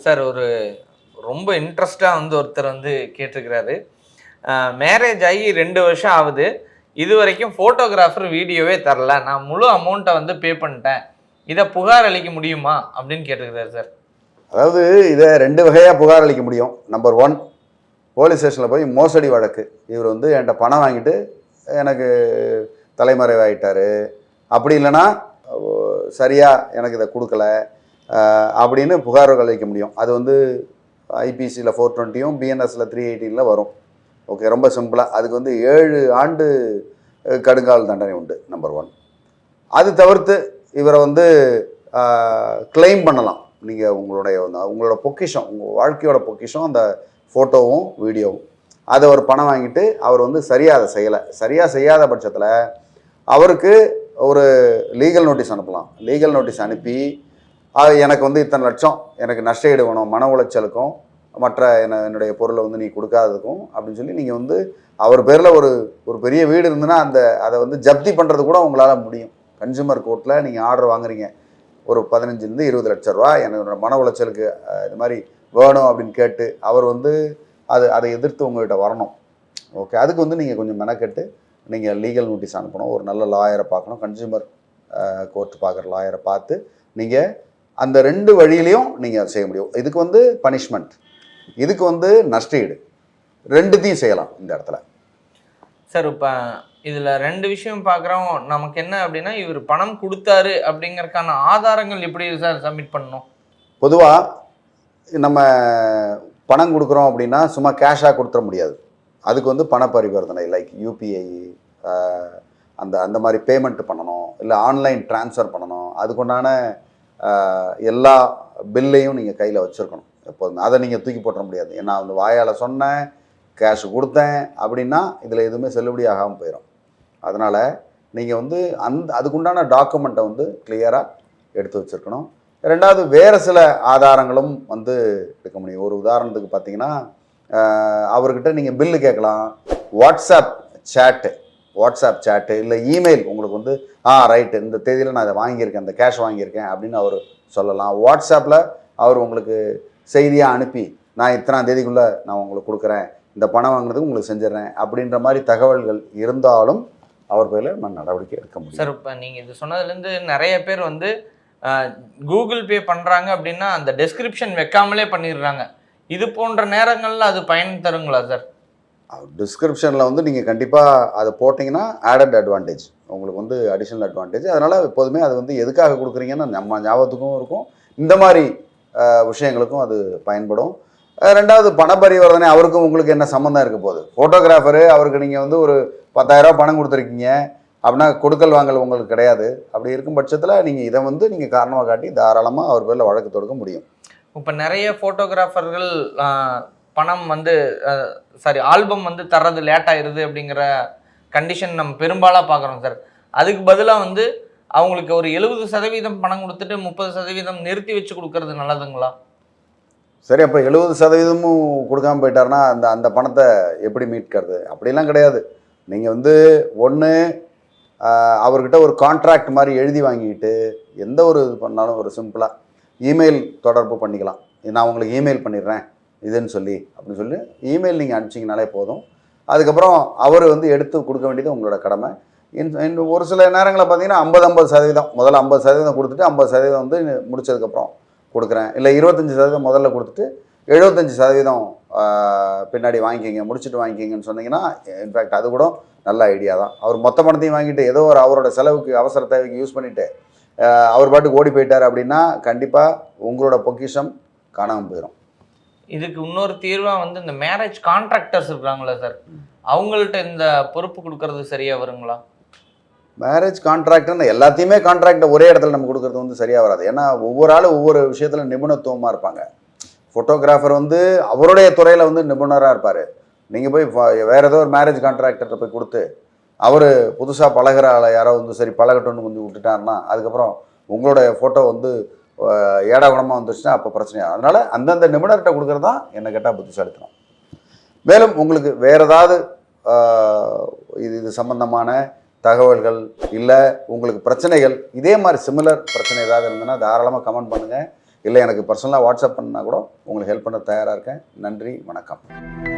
Sir ஒரு ரொம்ப இன்ட்ரெஸ்டாக வந்து ஒருத்தர் வந்து கேட்டிருக்கிறாரு. மேரேஜ் ஆகி 2 வருஷம் ஆகுது. இதுவரைக்கும் ஃபோட்டோகிராஃபர் வீடியோவே தரல. நான் முழு அமௌண்ட்டை வந்து பே பண்ணிட்டேன். இதை புகார் அளிக்க முடியுமா அப்படின்னு கேட்டிருக்கிறாரு சார். அதாவது இதை 2 வகையாக புகார் அளிக்க முடியும். நம்பர் 1, போலீஸ் ஸ்டேஷனில் போய் மோசடி வழக்கு. இவர் வந்து என்கிட்ட பணம் வாங்கிட்டு எனக்கு தலைமறைவாயிட்டார், அப்படி இல்லைன்னா சரியாக எனக்கு இதை கொடுக்கல அப்படின்னு புகார்கள் அளிக்க முடியும். அது வந்து ஐபிசியில் 420யும் பிஎன்எஸில் 318 வரும். ஓகே, ரொம்ப சிம்பிளாக அதுக்கு வந்து 7 ஆண்டு கடுங்கால் தண்டனை உண்டு. நம்பர் 1. அது தவிர்த்து இவரை வந்து கிளைம் பண்ணலாம். நீங்கள் உங்களோட பொக்கிஷம், உங்கள் வாழ்க்கையோட பொக்கிஷம் அந்த ஃபோட்டோவும் வீடியோவும், அதை ஒரு பணம் வாங்கிட்டு அவர் வந்து சரியாக அதை சரியாக செய்யாத பட்சத்தில் அவருக்கு ஒரு லீகல் நோட்டீஸ் அனுப்பலாம். லீகல் நோட்டீஸ் அனுப்பி எனக்கு வந்து இத்தனை லட்சம் எனக்கு நஷ்டஈடு வேணும், மன உளைச்சலுக்கும் மற்ற என்னுடைய பொருளை வந்து நீ கொடுக்காததுக்கும் அப்படின்னு சொல்லி நீங்கள் வந்து அவர் பேரில் ஒரு பெரிய வீடு இருந்துன்னா அதை வந்து ஜப்தி பண்ணுறது கூட உங்களால் முடியும். கன்சூமர் கோர்ட்டில் நீங்கள் ஆர்டர் வாங்குறீங்க, ஒரு 15 20 லட்ச ரூபா என்னோட மன உளைச்சலுக்கு இது மாதிரி வேணும் அப்படின்னு கேட்டு அவர் வந்து அதை எதிர்த்து உங்கள்கிட்ட வரணும். ஓகே, அதுக்கு வந்து நீங்கள் கொஞ்சம் மெனக்கெட்டு நீங்கள் லீகல் நோட்டீஸ் அனுப்பணும். ஒரு நல்ல லாயரை பார்க்கணும், கன்சூமர் கோர்ட் பார்க்குற லாயரை பார்த்து நீங்கள் அந்த 2 வழியிலையும் நீங்கள் செய்ய முடியும். இதுக்கு வந்து பனிஷ்மெண்ட், இதுக்கு வந்து நஷ்டஈடு, 2த்தையும் செய்யலாம் இந்த இடத்துல. சார் இப்போ இதில் 2 விஷயம் பார்க்குறோம். நமக்கு என்ன அப்படின்னா, இவர் பணம் கொடுத்தாரு அப்படிங்கறதுக்கான ஆதாரங்கள் எப்படி சார் சப்மிட் பண்ணணும்? பொதுவாக நம்ம பணம் கொடுக்குறோம் அப்படின்னா சும்மா கேஷாக கொடுத்துட முடியாது. அதுக்கு வந்து பண பரிவர்த்தனை லைக் யூபிஐ அந்த மாதிரி பேமெண்ட் பண்ணணும், இல்லை ஆன்லைன் ட்ரான்ஸ்ஃபர் பண்ணணும். அதுக்குண்டான எல்லா பில்லையும் நீங்கள் கையில் வச்சுருக்கணும் எப்போதுமே. அதை நீங்கள் தூக்கி போட்டுற முடியாது. ஏன்னா அந்த வாயால் சொன்னேன், கேஷ் கொடுத்தேன் அப்படின்னா இதில் எதுவுமே செல்லுபடி ஆகாமல் போயிடும். அதனால் நீங்கள் வந்து அதுக்குண்டான டாக்குமெண்ட்டை வந்து கிளியராக எடுத்து வச்சுருக்கணும். 2வது வேறு சில ஆதாரங்களும் வந்து எடுக்க முடியும். ஒரு உதாரணத்துக்கு பார்த்தீங்கன்னா, அவர்கிட்ட நீங்கள் பில்லு கேட்கலாம். வாட்ஸ்அப் சேட்டு இல்லை இமெயில் உங்களுக்கு வந்து ரைட்டு இந்த தேதியில் நான் அதை வாங்கியிருக்கேன், இந்த கேஷ் வாங்கியிருக்கேன் அப்படின்னு அவர் சொல்லலாம். வாட்ஸ்அப்பில் அவர் உங்களுக்கு செய்தியாக அனுப்பி நான் இத்தனாம் தேதிக்குள்ளே நான் உங்களுக்கு கொடுக்குறேன், இந்த பணம் வாங்குறதுக்கு உங்களுக்கு செஞ்சிடறேன் அப்படின்ற மாதிரி தகவல்கள் இருந்தாலும் அவர் பேரில் நான் நடவடிக்கை எடுக்க முடியும். சார் இப்போ நீங்கள் இது சொன்னதுலேருந்து நிறைய பேர் வந்து கூகுள் பே பண்ணுறாங்க அப்படின்னா அந்த டெஸ்கிரிப்ஷன் வைக்காமலே பண்ணிடுறாங்க. இது போன்ற நேரங்களில் அது பயன் தருங்களா சார்? டிஸ்கிரிப்ஷனில் வந்து நீங்கள் கண்டிப்பாக அதை போட்டிங்கன்னா ஆடட் அட்வான்டேஜ், உங்களுக்கு வந்து அடிஷ்னல் அட்வான்டேஜ். அதனால் எப்போதுமே அது வந்து எதுக்காக கொடுக்குறீங்கன்னு நம்ம ஞாபகத்துக்கும் இருக்கும், இந்த மாதிரி விஷயங்களுக்கும் அது பயன்படும். 2வது பண பரிவர்த்தனை, அவருக்கும் உங்களுக்கு என்ன சம்மந்தம் இருக்க போகுது? ஃபோட்டோகிராஃபரு, அவருக்கு நீங்கள் வந்து ஒரு 10,000 ரூபா பணம் கொடுத்துருக்கீங்க அப்படின்னா கொடுக்கல் வாங்கல் உங்களுக்கு கிடையாது. அப்படி இருக்கும் பட்சத்தில் நீங்கள் இதை வந்து நீங்கள் காரணமாக காட்டி தாராளமாக அவர் பேரில் வழக்கு தொடுக்க முடியும். இப்போ நிறைய ஃபோட்டோகிராஃபர்கள் பணம் வந்து ஆல்பம் வந்து தர்றது லேட் ஆயிடுது அப்படிங்கிற கண்டிஷன் நம்ம பெரும்பாலாக பார்க்குறோம் சார். அதுக்கு பதிலாக வந்து அவங்களுக்கு ஒரு 70% பணம் கொடுத்துட்டு 30% நிறுத்தி வச்சு கொடுக்கறது நல்லதுங்களா? சரி, அப்போ 70% கொடுக்காமல் போயிட்டாருன்னா அந்த பணத்தை எப்படி மீட்கிறது? அப்படிலாம் கிடையாது. நீங்கள் வந்து ஒன்று அவர்கிட்ட ஒரு கான்ட்ராக்ட் மாதிரி எழுதி வாங்கிட்டு எந்த ஒரு இது பண்ணாலும் ஒரு சிம்பிளாக இமெயில் தொடர்பு பண்ணிக்கலாம். நான் உங்களுக்கு இமெயில் பண்ணிடுறேன் இதுன்னு சொல்லி அப்படின்னு சொல்லி இமெயில் நீங்கள் அனுப்பிச்சிங்கனாலே போதும். அதுக்கப்புறம் அவர் வந்து எடுத்து கொடுக்க வேண்டியது உங்களோட கடமை. ஒரு சில நேரங்களில் பார்த்தீங்கன்னா 50% முதல்ல 50% கொடுத்துட்டு 50% வந்து முடிச்சதுக்கப்புறம் கொடுக்குறேன், இல்லை 25% முதல்ல கொடுத்துட்டு 75% பின்னாடி வாங்கிக்கிங்க, முடிச்சுட்டு வாங்கிக்கிங்கன்னு சொன்னீங்கன்னா இன்ஃபேக்ட் அது கூட நல்ல ஐடியா தான். அவர் மொத்த பணத்தையும் வாங்கிட்டு ஏதோ ஒரு அவரோட செலவுக்கு அவசர தேவைக்கு யூஸ் பண்ணிவிட்டு அவர் பாட்டுக்கு ஓடி போயிட்டார் அப்படின்னா கண்டிப்பாக உங்களோட பொக்கிஷம் காணாமல் போயிடும். இதுக்கு இன்னொரு தீர்வாக வந்து இந்த மேரேஜ் கான்ட்ராக்டர்ஸ் இருக்கிறாங்களா சார், அவங்கள்ட்ட இந்த பொறுப்பு கொடுக்கறது சரியாக வருங்களா? மேரேஜ் கான்ட்ராக்ட்னு எல்லாத்தையுமே கான்ட்ராக்டை ஒரே இடத்துல நம்ம கொடுக்குறது வந்து சரியாக வராது. ஏன்னா ஒவ்வொரு ஆளும் ஒவ்வொரு விஷயத்தில் நிபுணத்துவமாக இருப்பாங்க. ஃபோட்டோகிராஃபர் வந்து அவருடைய துறையில் வந்து நிபுணராக இருப்பார். நீங்கள் போய் வேறு ஏதோ ஒரு மேரேஜ் கான்ட்ராக்டர்கிட்ட போய் கொடுத்து அவர் புதுசாக பழகிற ஆளை யாரோ வந்து சரி பழகட்டும்னு கொஞ்சம் விட்டுட்டாருன்னா அதுக்கப்புறம் உங்களோட ஃபோட்டோ வந்து ஏடாகுணமாக வந்துச்சுன்னா அப்போ பிரச்சனையாக. அதனால் அந்தந்த நிபுணர்கிட்ட கொடுக்குறது தான் என்ன கேட்டால் புத்திசாலித்தனம். மேலும் உங்களுக்கு வேறு ஏதாவது இது சம்பந்தமான தகவல்கள் இல்லை உங்களுக்கு பிரச்சனைகள் இதே மாதிரி சிமிலர் பிரச்சனை ஏதாவது இருந்ததுன்னா தாராளமாக கமெண்ட் பண்ணுங்கள். இல்லை எனக்கு பர்சனலாக வாட்ஸ்அப் பண்ணால் கூட உங்களுக்கு ஹெல்ப் பண்ண தயாராக இருக்கேன். நன்றி, வணக்கம்.